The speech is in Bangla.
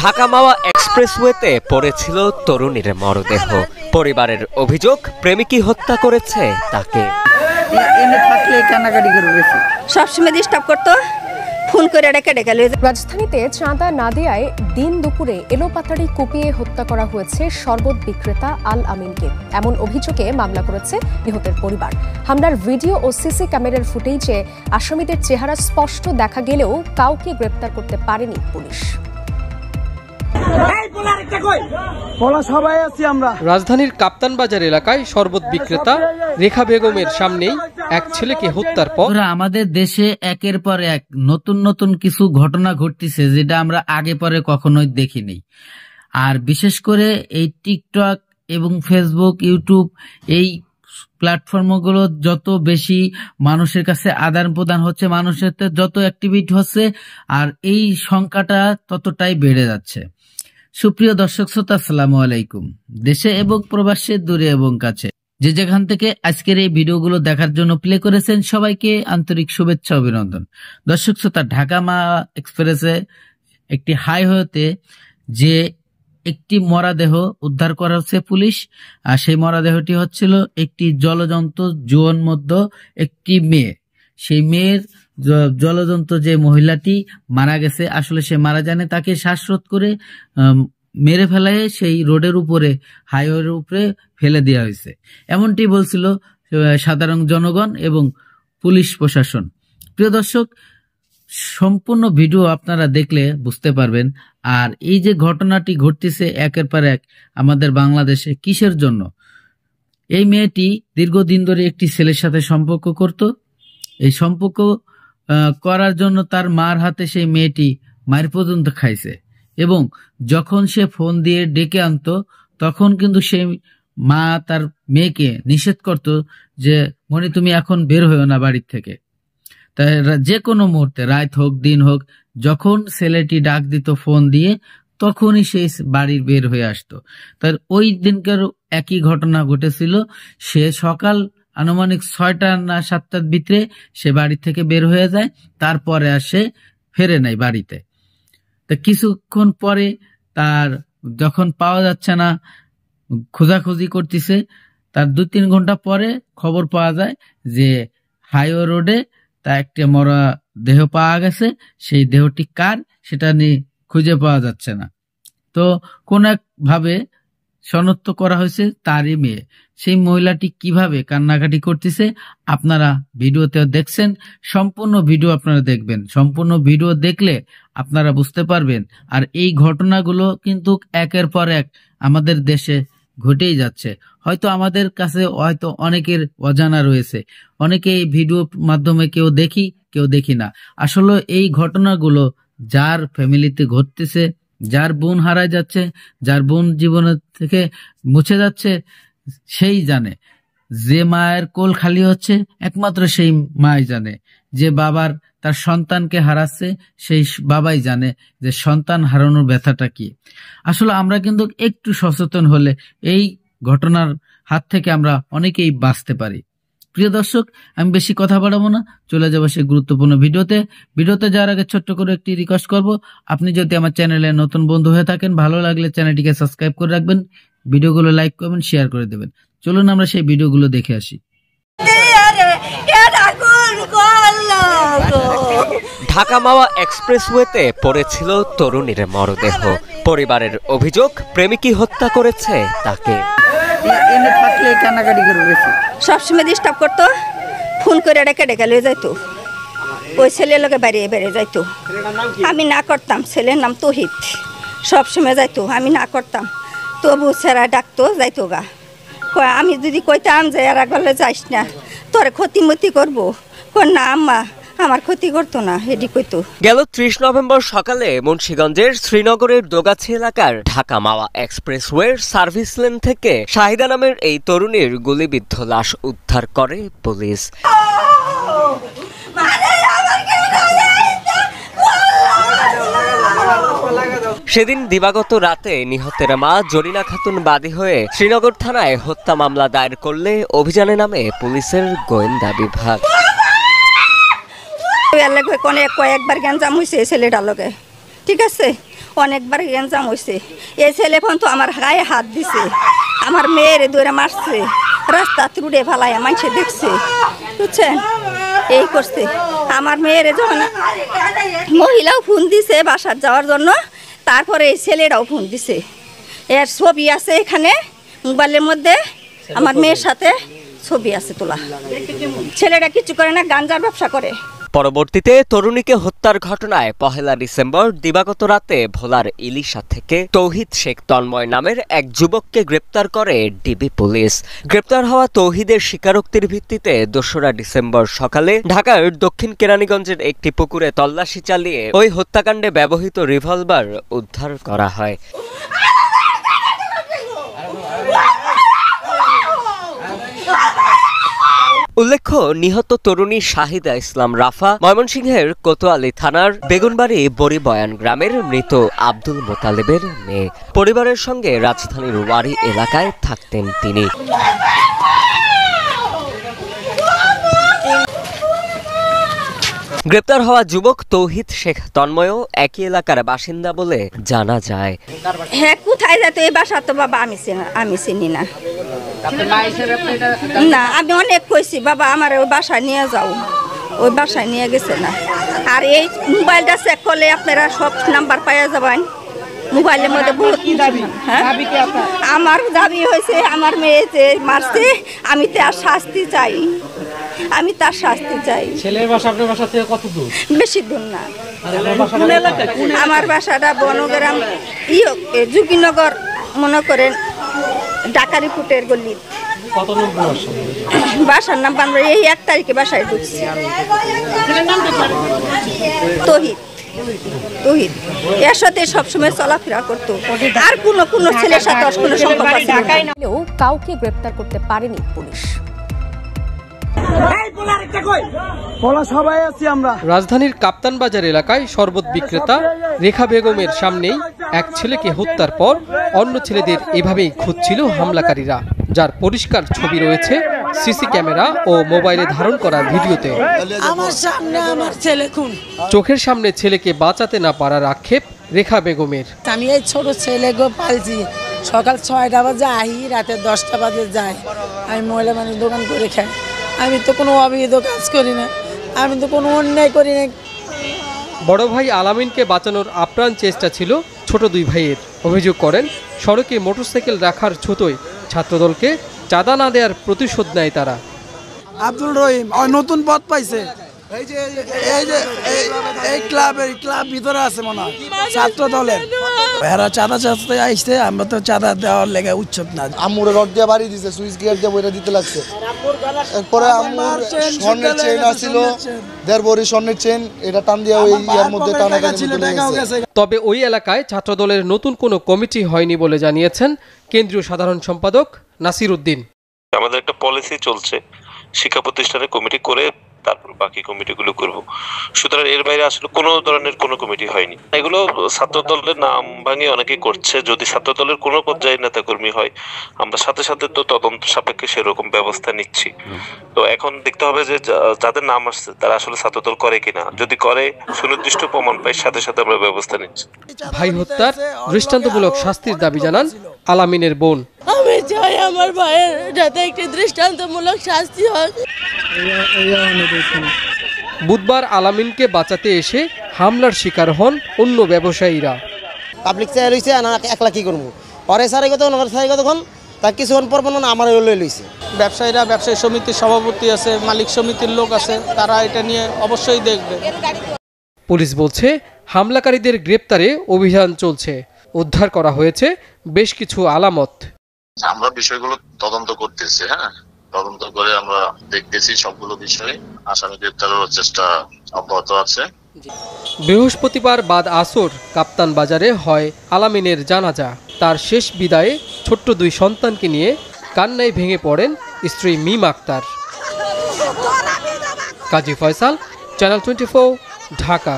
ঢাকা মাওয়া এক্সপ্রেসওয়েতে পড়েছিল তরুণীর মরদেহ। পরিবারের অভিযোগ, প্রেমিকই হত্যা করেছে তাকে। সবসময় ডিস্টার্ব করতো, ফোন করে ডেকে ডেকে। রাজধানীতে চাঁদা না দেয়ায় দিন দুপুরে এলোপাতাড়ি কুপিয়ে হত্যা করা হয়েছে শরবত বিক্রেতা আল আমিনকে। এমন অভিযোগে মামলা করেছে নিহতের পরিবার। হামলার ভিডিও ও সিসি ক্যামেরার ফুটেজে আসামিদের চেহারা স্পষ্ট দেখা গেলেও কাউকে গ্রেপ্তার করতে পারেনি পুলিশ। রাজধানীর কাপ্তান বাজার এলাকায় শরবত বিক্রেতা রেখা বেগমের সামনেই এক ছেলেকে হত্যার পর আমাদের দেশে একের পর এক নতুন নতুন কিছু ঘটনা ঘটতেছে, যেটা আমরা আগে পরে কখনোই দেখিনি। আর বিশেষ করে এই টিকটক এবং ফেসবুক, ইউটিউব, এই প্ল্যাটফর্মগুলো যত বেশি মানুষের কাছে আদান প্রদান হচ্ছে, মানুষের যত অ্যাক্টিভিটি হচ্ছে, আর এই সংখ্যাটা ততটাই বেড়ে যাচ্ছে। সুপ্রিয় দর্শক শ্রোতা, আসসালামু আলাইকুম। দেশে এবং প্রবাসে, দূরে এবং কাছে, যে যেখান থেকে আজকের এই ভিডিওগুলো দেখার জন্য প্লে করেছেন, সবাইকে আন্তরিক শুভেচ্ছা, অভিনন্দন। দর্শক শ্রোতা, ঢাকা মাওয়া এক্সপ্রেসে একটি হাইওয়েতে যে একটি মরাদেহ উদ্ধার করা হচ্ছে পুলিশ, আর সেই মরাদেহটি হচ্ছিল একটি জলজন্ত জোয়ান মধ্য একটি মেয়ে। সেই মেয়ের জলজন্ত যে মহিলাটি মারা গেছে, আসলে সে মারা যায়নি, তাকে শ্বাসরোধ করে মেরে ফেলায় সেই রোডের উপরে, হাইওয়ের উপরে ফেলে দেওয়া হয়েছে, এমনটি বলছিল সাধারণ জনগণ এবং পুলিশ প্রশাসন। প্রিয় দর্শক, সম্পূর্ণ ভিডিও আপনারা দেখলে বুঝতে পারবেন। আর এই যে ঘটনাটি ঘটতেছে একের পর এক আমাদের বাংলাদেশে, কিসের জন্য? এই মেয়েটি দীর্ঘদিন ধরে একটি ছেলের সাথে সম্পর্ক করত। এই সম্পর্ক করার জন্য তার মার হাতে সেই মেয়েটি মায়ের পর্যন্ত খাইছে, এবং যখন সে ফোন দিয়ে ডেকে আনতো, তখন কিন্তু সেই মা তার মেয়েকে নিষেধ করত যে মনি, তুমি এখন বের হইও না বাড়ির থেকে। তাই যে কোনো মুহূর্তে, রাত হোক দিন হোক, যখন ছেলেটি ডাক দিত ফোন দিয়ে, তখনই সে বাড়ির বের হয়ে আসতো। তার ওই দিনকার একই ঘটনা ঘটেছিল। সে সকাল আনুমানিক 6টা না 7টার ভিতরে সে বাড়ি থেকে বের হয়ে যায়, তারপরে আর সে ফেরে নাই বাড়িতে। তা কিছুক্ষণ পরে তার যখন পাওয়া যাচ্ছে না, খোঁজাখুঁজি করতেছে, তার 2-3 ঘন্টা পরে খবর পাওয়া যায় যে হাইওয়ে রোডে তা একটা মরা দেহ পাওয়া গেছে। সেই দেহটি কার, সেটা নিয়ে খুঁজে পাওয়া যাচ্ছে না। তো কোন এক ভাবে শনাক্ত করা হয়েছে তারই মেয়ে। সেই মহিলাটি কিভাবে কান্নাকাটি করতেছে আপনারা ভিডিওতে দেখছেন। সম্পূর্ণ ভিডিও আপনারা দেখবেন, সম্পূর্ণ ভিডিও দেখলে আপনারা বুঝতে পারবেন। আর এই ঘটনাগুলো কিন্তু একের পর এক আমাদের দেশে ঘটেই যাচ্ছে। হয়তো আমাদের কাছে হয়তো অনেকের অজানা রয়েছে, অনেকে এই ভিডিওর মাধ্যমে কেউ দেখি, কেউ দেখি না। আসলে এই ঘটনাগুলো যার ফ্যামিলিতে ঘটতেছে, যার বোন হারায় যাচ্ছে, যার বোন জীবনের থেকে মুছে যাচ্ছে, সেই জানে। যে মায়ের কোল খালি হচ্ছে, একমাত্র সেই মাই জানে। যে বাবার তার সন্তানকে হারাচ্ছে, সেই বাবাই জানে যে সন্তান হারানোর ব্যথাটা কি। আসলে আমরা কিন্তু একটু সচেতন হলে এই ঘটনার হাত থেকে আমরা অনেকেই বাঁচতে পারি। প্রিয় দর্শক, আমি বেশি কথা বাড়াবো না, চলে যাবো সেই গুরুত্বপূর্ণ ভিডিওতে যাওয়ার আগে ছোট্ট করে একটি রিকোয়েস্ট করব, আপনি যদি আমার চ্যানেলে নতুন বন্ধু হয়ে থাকেন, ভালো লাগলে চ্যানেলটিকে সাবস্ক্রাইব করে রাখবেন, ভিডিওগুলো লাইক করবেন, শেয়ার করে দেবেন। চলুন আমরা সেই ভিডিওগুলো দেখে আসি। ঢাকা মাওয়া এক্সপ্রেসওয়েতে পড়েছিল তরুণীর মরদেহ। পরিবারের অভিযোগ, প্রেমিকই হত্যা করেছে তাকে। সবসময় ডিস্টার্ব করতো, ফোন করে ডেকে ডেকে লয়ে যাইতো। ওই ছেলের লোকে বেরিয়ে বেরিয়ে যাইতো, আমি না করতাম। ছেলের নাম তহিদ, সবসময় যাইতো, আমি না করতাম। তবু সেরা ডাকতো, যাইতো গা। আমি যদি কইতাম যে এরা গলে যাইস না, তোর ক্ষতিমতি করবো, না আম্মা আমার ক্ষতি করতো না, এটি কইতো। গেল 30 নভেম্বর সকালে মুন্সিগঞ্জের শ্রীনগরের দোগাছি এলাকার ঢাকা মাওয়া এক্সপ্রেসওয়ের সার্ভিস লেন থেকে শাহিদা নামের এই তরুণীর গুলিবিদ্ধ লাশ উদ্ধার করে পুলিশ। সেদিন দিবাগত রাতে নিহতের মা জরিনা খাতুন বাদী হয়ে শ্রীনগর থানায় হত্যা মামলা দায়ের করলে অভিযানে নামে পুলিশের গোয়েন্দা বিভাগ। এর লাগে কয়েকবার গ্যাঞ্জাম হয়েছে এই ছেলেটার লগে, ঠিক আছে, অনেকবার গ্যাঞ্জাম হয়েছে। এই ছেলে ফোন তো আমার গায়ে হাত দিছে, আমার মেয়েরে দৌড়ে মারছে, রাস্তা তুড়ে ফেলায় মানুষে দেখছে, বুঝছেন, এই করছে। আমার মেয়েরে যখন মহিলাও ফোন দিছে বাসার যাওয়ার জন্য, তারপরে এই ছেলেটাও ফোন দিছে। এর ছবি আছে এখানে মোবাইলের মধ্যে, আমার মেয়ের সাথে ছবি আছে তোলা। ছেলেটা কিছু করে না, গাঞ্জার ব্যবসা করে। পরবর্তীতে তরুণীকে হত্যার ঘটনায় 1 ডিসেম্বর দিবাগত রাতে ভোলার ইলিশা থেকে তৌহিদ শেখ তন্ময় নামের এক যুবককে গ্রেপ্তার করে ডিবি পুলিশ। গ্রেপ্তার হওয়া তৌহিদের স্বীকারোক্তির ভিত্তিতে 2 ডিসেম্বর সকালে ঢাকার দক্ষিণ কেরানীগঞ্জের একটি পুকুরে তল্লাশি চালিয়ে ওই হত্যাকাণ্ডে ব্যবহৃত রিভলভার উদ্ধার করা হয়। উল্লেখ্য, নিহত তরুণী শাহিদা ইসলাম রাফা ময়মনসিংহের কোতোয়ালি থানার বেগুনবাড়ি বড়িবয়ান গ্রামের মৃত আব্দুল মোতালেবের মেয়ে। পরিবারের সঙ্গে রাজধানীর ওয়ারি এলাকায় থাকতেন তিনি। গ্রেপ্তার হওয়া যুবক তৌহিদ শেখ তন্ময়ও একই এলাকার বাসিন্দা বলে জানা যায়। হ্যাঁ, কোথায় যেত এই বাসা তো বাবা আমি চিনি না। না, আমি অনেক কইছি বাবা আমার ওই বাসায় নিয়ে যাও, ওই বাসায় নিয়ে গেছে না। আর এই মোবাইলটা চেক করলে আপনারা সব নাম্বার পাওয়া যাবেন মোবাইলের মধ্যে। বহুত হ্যাঁ, আমার দাবি হয়েছে আমার মেয়ে যে মারছে, আমি তার শাস্তি চাই, আমি তার শাস্তি চাই। ছেলের বাসা আপনার বাসা থেকে কত দূর? বেশি দূর না, আমার বাসাটা বনগ্রাম যোগীনগর, মনে করেন ডাকারিপুটের গল্লি। কত নম্বর বাসার নাম আমরা এই 1 তারিখে বাসায় ঢুকছি। তৌহিদ এর সাথে সবসময় চলাফেরা করতো, আর কোনো ছেলের সাথে কোনো সম্পর্ক ছিল না। কাউকে গ্রেপ্তার করতে পারেনি পুলিশ। রাজধানীর কাপ্তান বাজার এলাকায় শরবত বিক্রেতা রেখা বেগমের সামনেই এক ছেলেকে হত্যার পর অন্য ছেলেদের এভাবেই খুঁজছিল হামলাকারীরা, যার পরিষ্কার ছবি রয়েছে সিসি ক্যামেরা ও মোবাইলে ধারণ করা ভিডিওতে। আমার সামনে আমার ছেলে খুন, চোখের সামনে ছেলেকে বাঁচাতে না পারার আক্ষেপ রেখা বেগমের। আমি এই ছোট ছেলে গো পালছি, সকাল 6টা বাজে আহি, রাতে 10টা বাজে যাই। আমি মহিলা মানুষ দোকান করে খাই, আমি তো কোনো অবৈধ কাজ করি না, আমি তো কোনো অন্যায় করি না। বড় ভাই আলামিনকে বাঁচানোর আপ্রাণ চেষ্টা ছিল ছোট দুই ভাইয়ের। অভিযোগ করেন, সড়কে মোটরসাইকেল রাখার ছুতোয় ছাত্রদলকে চাঁদা না দেওয়ার প্রতিশোধ নেয় তারা। আব্দুল রহিম নতুন পদ পাইছে, এই ক্লাব ভিতরে আছে মনে হয় ছাত্র দলের, এরা চাঁদা চাঁদতে আসছে, আমরা তো চাঁদা দেওয়ার লেগে উৎসব না। আম্মুরে রড দিয়ে বাড়ি দিছে, সুইচ গিয়ার দিয়ে বইটা দিতে লাগছে। এরপরে আম্মুর স্বর্ণের চেন আছিল, 1.5 ভরি স্বর্ণের চেন, এটা টান দিয়ে ওই ইয়ার মধ্যে টানাটানি চলে গেছে। তবে ওই এলাকায় ছাত্রদলের নতুন কোনো কমিটি হয়নি বলে জানিয়েছেন কেন্দ্রীয় সাধারণ সম্পাদক নাসির উদ্দিন। আমাদের একটা পলিসি চলছে, শিক্ষা প্রতিষ্ঠানে কমিটি করে তারপর বাকি কমিটিগুলো করব। সুতরাং এর বাইরে আসলে কোনো ধরনের কোনো কমিটি হয়নি। এগুলো ছাত্র দলের নাম ভাঙিয়ে অনেকেই করছে। যদি ছাত্র দলের কোনো পর্যায়ে নেতাকর্মী হয়, আমরা সাথে সাথে তো তদন্ত সাপেক্ষে সেরকম ব্যবস্থা নিচ্ছি। তো এখন দেখতে হবে যে যাদের নাম আসছে তারা আসলে ছাত্র দল করে কিনা। যদি করে, সুনির্দিষ্ট প্রমাণ পাই, সাথে সাথে আমরা ব্যবস্থা নিচ্ছি। ভাই হত্যার দৃষ্টান্তমূলক শাস্তির দাবি জানান আলামিনের বোন। আমি চাই আমার ভাইয়ের যাতে একটি দৃষ্টান্তমূলক শাস্তি হয়। বুধবার আলামিনকে বাঁচাতে এসে হামলার শিকার হন অন্য ব্যবসায়ীরা। পাবলিক চাই লইছে, না একলা কি করবো, পরে সারাই কতক্ষণ তার কিছুক্ষণ পর আমার লই লইছে। ব্যবসায়ীরা, ব্যবসায়ী সমিতির সভাপতি আছে, মালিক সমিতির লোক আছে, তারা এটা নিয়ে অবশ্যই দেখবে। পুলিশ বলছে হামলাকারীদের গ্রেপ্তারে অভিযান চলছে, উদ্ধার করা হয়েছে বেশ কিছু আলামত। আমরা বিষয়গুলো তদন্ত করতেছি, হ্যাঁ, তদন্ত করে আমরা দেখতেছি সবগুলো বিষয়ে, আসামি গ্রেপ্তারের চেষ্টা অব্যাহত আছে। বৃহস্পতিবার বাদ আসর কাপ্তান বাজারে হয় আলামিনের জানাজা। তার শেষ বিদায়ে ছোট্ট 2 সন্তানকে নিয়ে কান্নায় ভেঙে পড়েন স্ত্রী মিম আক্তার। কাজী ফয়সাল, চ্যানেল 24, ঢাকা।